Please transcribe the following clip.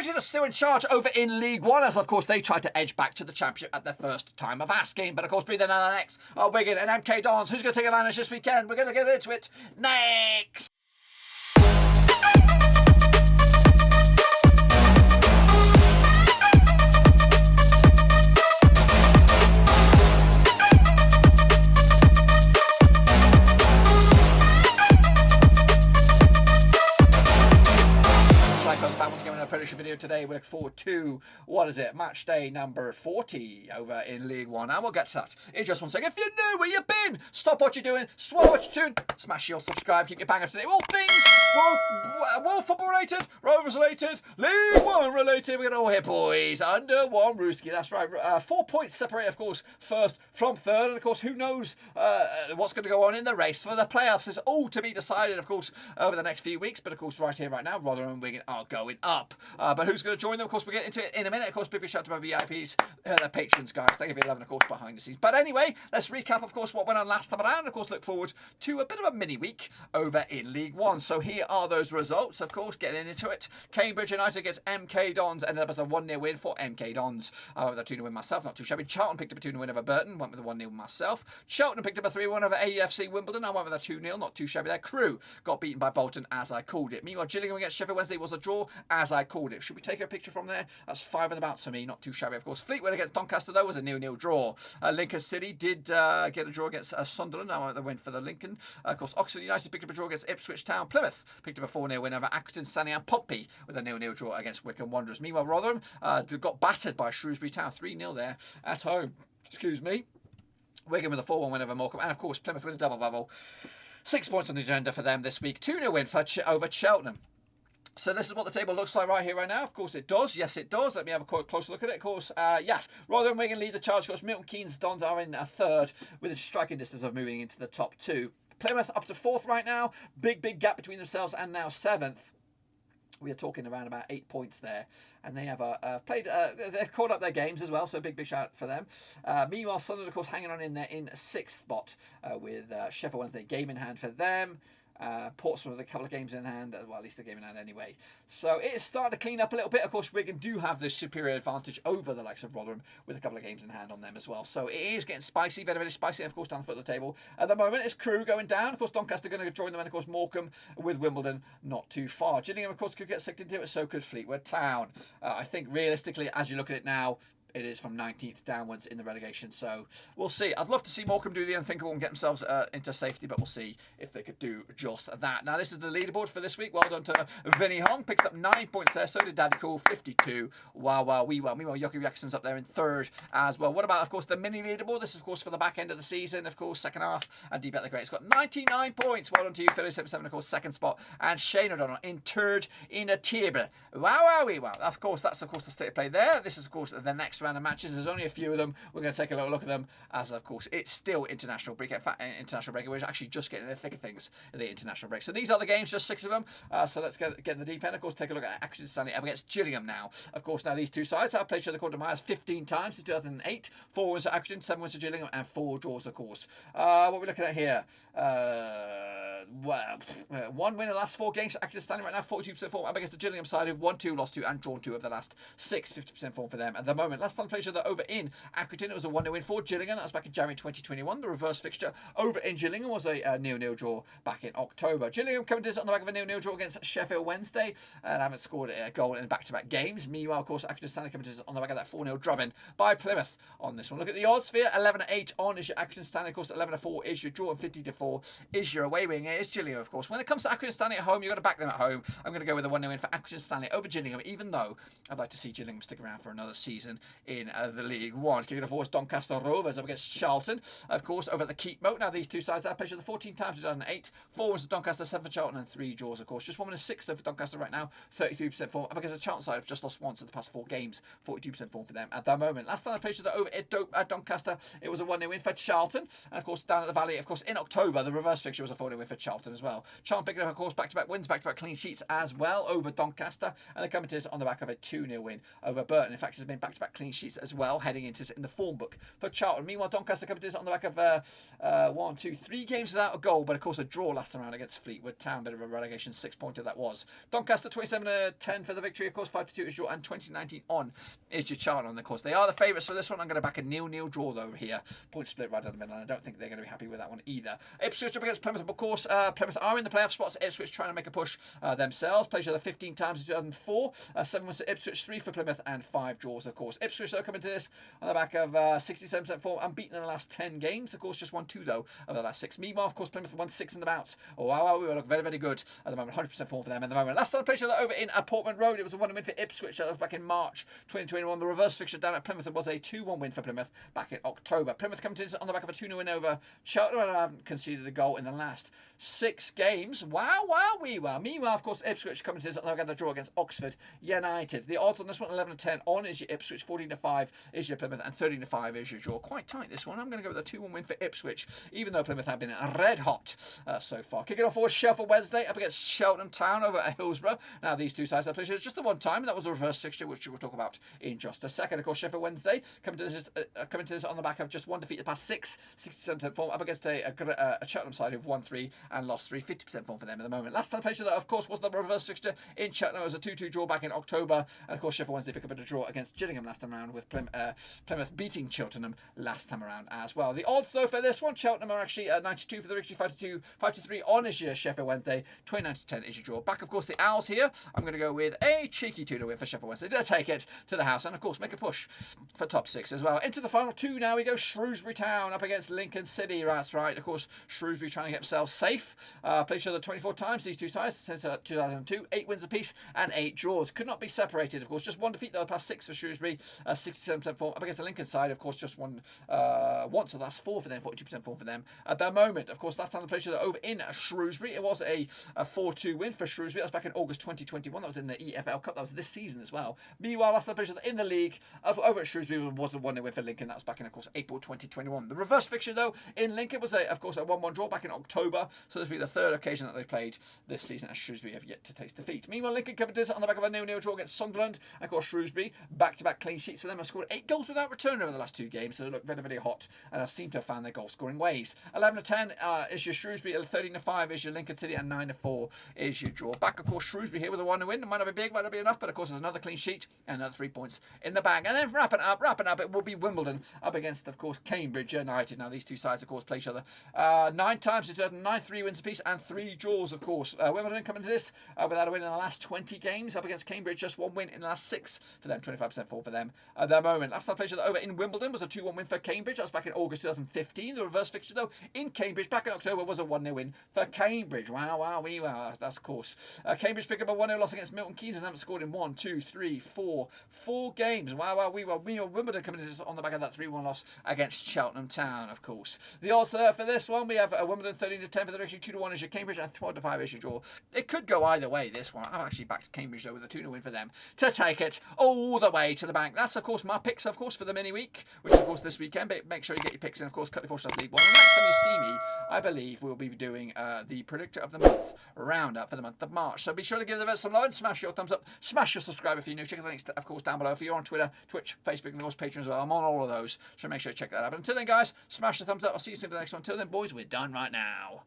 Accrington are still in charge over in League One, as of course they tried to edge back to the Championship at their first time of asking. But of course, breathing down the necks are Wigan and MK Dons. Who's going to take advantage this weekend? We're going to get into it next. Prediction video today. We look forward to, what is it, match day number 40 over in League One, and we'll get to that in just 1 second. If you're new, where you been, stop what you're doing, swallow what you're doing, smash your subscribe, keep your bang up to date. All things world football related, Rovers related, League One related. We're going to all hit boys under one rooski. That's right. 4 points separate, of course, first from third, and of course, who knows what's going to go on in the race for the playoffs is all to be decided, of course, over the next few weeks. But of course, right here, right now, Rotherham and Wigan are going up. But who's going to join them? Of course, we'll get into it in a minute. Of course, big shout out to my VIPs, their patrons, guys. Thank you for 11, of course, behind the scenes. But anyway, let's recap, of course, what went on last time around. Of course, look forward to a bit of a mini week over in League One. So here are those results, of course, getting into it. Cambridge United against MK Dons ended up as a 1-0 win for MK Dons. I went with a 2-0 win myself, not too shabby. Charlton picked up a 2-0 win over Burton, went with a 1-0 myself. Cheltenham picked up a 3-1 over AFC Wimbledon. I went with a 2-0, not too shabby there. Crewe got beaten by Bolton, as I called it. Meanwhile, Gillingham against Sheffield Wednesday was a draw, as I called it. Should we take a picture from there? That's 5 of the bounce for me, not too shabby, of course. Fleetwood against Doncaster, though, was a 0-0 draw. Lincoln City did get a draw against Sunderland. I went the win for the Lincoln. Of course, Oxford United picked up a draw against Ipswich Town. Plymouth picked up a 4-0 win over Accrington, Stanley and Pompey with a 0-0 draw against Wycombe Wanderers. Meanwhile, Rotherham got battered by Shrewsbury Town, 3-0 there at home. Excuse me. Wigan with a 4-1 win over Morecambe. And of course, Plymouth with a double bubble. 6 points on the agenda for them this week. 2-0 win for over Cheltenham. So this is what the table looks like right here, right now. Of course it does. Yes, it does. Let me have a closer look at it. Of course, yes. Rotherham, Wigan lead the charge. Of course, Milton, Keynes, Dons are in a third with a striking distance of moving into the top 2. Plymouth up to 4th right now. Big gap between themselves and now 7th. We are talking around about 8 points there, and they have they've caught up their games as well, so big shout out for them. Meanwhile, Sunderland, of course, hanging on in there in 6th spot with Sheffield Wednesday game in hand for them. Portsmouth with a couple of games in hand, well, at least a game in hand anyway. So it's starting to clean up a little bit. Of course, Wigan do have the superior advantage over the likes of Rotherham with a couple of games in hand on them as well. So it is getting spicy, very spicy. And of course, down the foot of the table at the moment, it's Crewe going down. Of course, Doncaster going to join them, and of course, Morecambe with Wimbledon not too far. Gillingham, of course, could get sucked into it. So could Fleetwood Town. I think realistically, as you look at it now, it is from 19th downwards in the relegation, so we'll see. I'd love to see Morecambe do the unthinkable and get themselves into safety, but we'll see if they could do just that. Now, this is the leaderboard for this week. Well done to Vinny Hong. Picks up 9 points there. So did Daddy Cool, 52. Wow, we well. Meanwhile, Yoki Jackson's up there in 3rd as well. What about, of course, the mini leaderboard? This is, of course, for the back end of the season, of course, second half. And Deep at the Great. It's got 99 points. Well done to you, 37, of course, 2nd spot. And Shane O'Donnell in 3rd in a table. Wow. Of course, that's, of course, the state of play there. This is, of course, the next round of matches. There's only a few of them. We're going to take a little look at them as, of course, it's still international break. In fact, international break. We're actually just getting the thick of things in the international break. So these are the games, just 6 of them. So let's get in the deep end. Of course, take a look at Accrington Stanley up against Gillingham now. Of course, now these two sides have played each other quarter miles 15 times since 2008. 4 wins at Accrington, 7 wins at Gillingham, and 4 draws, of course. What are we looking at here? Well, 1 win in the last 4 games at Accrington Stanley right now, 42% form up against the Gillingham side who've won 2, lost 2, and drawn 2 of the last 6, 50% form for them at the moment. Last time played each other over in Accrington, it was a 1-0 win for Gillingham. That was back in January 2021. The reverse fixture over in Gillingham was a 0-0 draw back in October. Gillingham coming to this on the back of a 0-0 draw against Sheffield Wednesday and haven't scored a goal in back-to-back games. Meanwhile, of course, Accrington Stanley coming to this on the back of that 4-0 drubbing by Plymouth on this one. Look at the odds for you. 11-8 on is your Accrington Stanley. Of course, 11-4 is your draw, and 50-4 is your away wing. It is Gillingham, of course. When it comes to Accrington Stanley at home, you've got to back them at home. I'm going to go with a 1-0 win for Accrington Stanley over Gillingham, even though I'd like to see Gillingham stick around for another season in the League One. Kicking off, of course, Doncaster Rovers up against Charlton, of course, over at the Keep Moat. Now, these two sides have played each other 14 times in 2008. 4 wins for Doncaster, 7 for Charlton, and 3 draws, of course. Just 1 win and 6 though for Doncaster right now, 33% form. Up against the Charlton side, have just lost once in the past 4 games, 42% form for them at that moment. Last time I played each other over at Doncaster, it was a 1-0 win for Charlton. And, of course, down at the Valley, of course, in October, the reverse fixture was a 4-0 win for Charlton as well. Charlton picking up, of course, back-to-back wins, back-to-back clean sheets as well over Doncaster. And they're coming to this on the back of a 2-0 win over Burton. In fact, it's been back-to-back clean clean sheets as well, heading into in the form book for Charlton. Meanwhile, Doncaster coming to this on the back of 3 games without a goal, but of course a draw last time around against Fleetwood Town. Bit of a relegation 6-pointer that was. Doncaster 27-10 for the victory, of course 5-2 is draw, and 2019 on is your Charlton on the course. They are the favourites for this one. I'm going to back a 0-0 draw though here. Point split right down the middle, and I don't think they're going to be happy with that one either. Ipswich up against Plymouth, of course. Plymouth are in the playoff spots. Ipswich trying to make a push themselves. Played each other 15 times in 2004. 7 was Ipswich, 3 for Plymouth, and 5 draws, of course. Ipswich though coming to this on the back of 67% form, unbeaten in the last 10 games. Of course, just won 2 though of the last 6. Meanwhile, of course, Plymouth won 6 in the bouts. Oh wow, we look very, very good at the moment. 100% form for them at the moment. Last time played each other over in Portman Road, it was a 1-win for Ipswich. That was back in March 2021. The reverse fixture down at Plymouth was a 2-1 win for Plymouth back in October. Plymouth coming to this on the back of a 2-0 win over Shelton, and haven't conceded a goal in the last 6 games. Wow. Meanwhile, of course, Ipswich coming to this on the back of the draw against Oxford United. The odds on this one 11-10 on is your Ipswich, 14-5 is your Plymouth, and 13-5 is your draw. Quite tight this one. I'm going to go with a 2-1 win for Ipswich, even though Plymouth have been red hot so far. Kicking off for Sheffield Wednesday up against Shelton Town over at Hillsborough. Now these two sides have played just the one time, and that was a reverse fixture, which we'll talk about in just a second. Of course, Sheffield Wednesday coming to this on the back of just 1 defeat the past 6, 67% form up against a Cheltenham side who've won 3 and lost 3, 50% form for them at the moment. Last time played that, of course, was the reverse fixture in Cheltenham. It was a 2-2 draw back in October, and of course Sheffield Wednesday pick up a draw against Gillingham last time around, with Plymouth beating Cheltenham last time around as well. The odds though for this one, Cheltenham are actually at 92 for the victory, 5-3 on is your Sheffield Wednesday, 29-10 is your draw. Back, of course, the Owls here. I'm going to go with a cheeky 2-0 win for Sheffield Wednesday to take it to the house, and of course make a push for top 6 as well. Into the final 2 now we go. Shrewsbury Town up against Lincoln City. That's right, of course, Shrewsbury trying to get themselves safe. Played each other 24 times, these two sides, since 2002. 8 wins apiece and 8 draws. Could not be separated, of course. Just 1 defeat though, past 6 for Shrewsbury, 67% form. Up against the Lincoln side, of course, just won once of the last 4 for them, 42% form for them at the moment. Of course, last time they played each other over in Shrewsbury, it was a 4-2 win for Shrewsbury. That was back in August 2021. That was in the EFL Cup. That was this season as well. Meanwhile, last time they played each other in the league over at Shrewsbury was the 1-0 win for Lincoln. That was back in, of course, April 2021. The reverse fixture though in Lincoln was of course a 1-1 draw back in October. So this will be the 3rd occasion that they've played this season, as Shrewsbury have yet to taste defeat. Meanwhile, Lincoln covered this on the back of a 0-0 draw against Sunderland. Of course, Shrewsbury back-to-back clean sheets for them. Have scored 8 goals without return over the last 2 games, so they look very, very hot and have seemed to have found their goal-scoring ways. 11-10 is your Shrewsbury, 13-5 is your Lincoln City, and 9-4 is your draw. Back, of course, Shrewsbury here with a 1-0 win. It might not be big, might not be enough, but of course there's another clean sheet and another 3 points in the bag. And then wrapping up, it will be Wimbledon up against, of course, Cambridge United. Now these two sides, of course, play each other 9 times in 2009, 3 wins apiece and 3 draws, of course. Wimbledon coming to this without a win in the last 20 games. Up against Cambridge, just 1 win in the last 6 for them, 25% fall for them at the moment. Last time played each other over in Wimbledon was a 2-1 win for Cambridge. That was back in August 2015. The reverse fixture though in Cambridge back in October was a 1-0 win for Cambridge. Wow. That's of course. Cambridge picked up a 1-0 loss against Milton Keynes and haven't scored in 1, 2, 3, 4 games. Wow. We were Wimbledon coming in on the back of that 3-1 loss against Cheltenham Town, of course. The odds for this one, we have Wimbledon 13-10 for the victory, 2-1 is your Cambridge, and 12-5 is your draw. It could go either way, this one. I've actually backed Cambridge though with a 2-0 win for them to take it all the way to the bank. That's, of course, my picks, of course, for the mini week, which, of course, this weekend. But make sure you get your picks in, of course, Cut 4 League 1. And next time you see me, I believe we'll be doing the Predictor of the Month roundup for the month of March. So be sure to give them some love and smash your thumbs up, smash your subscribe if you're new. Check the links, of course, down below. If you're on Twitter, Twitch, Facebook, and of course, Patreon as well. I'm on all of those, so make sure you check that out. But until then, guys, smash the thumbs up. I'll see you soon for the next one. Until then, boys, we're done right now.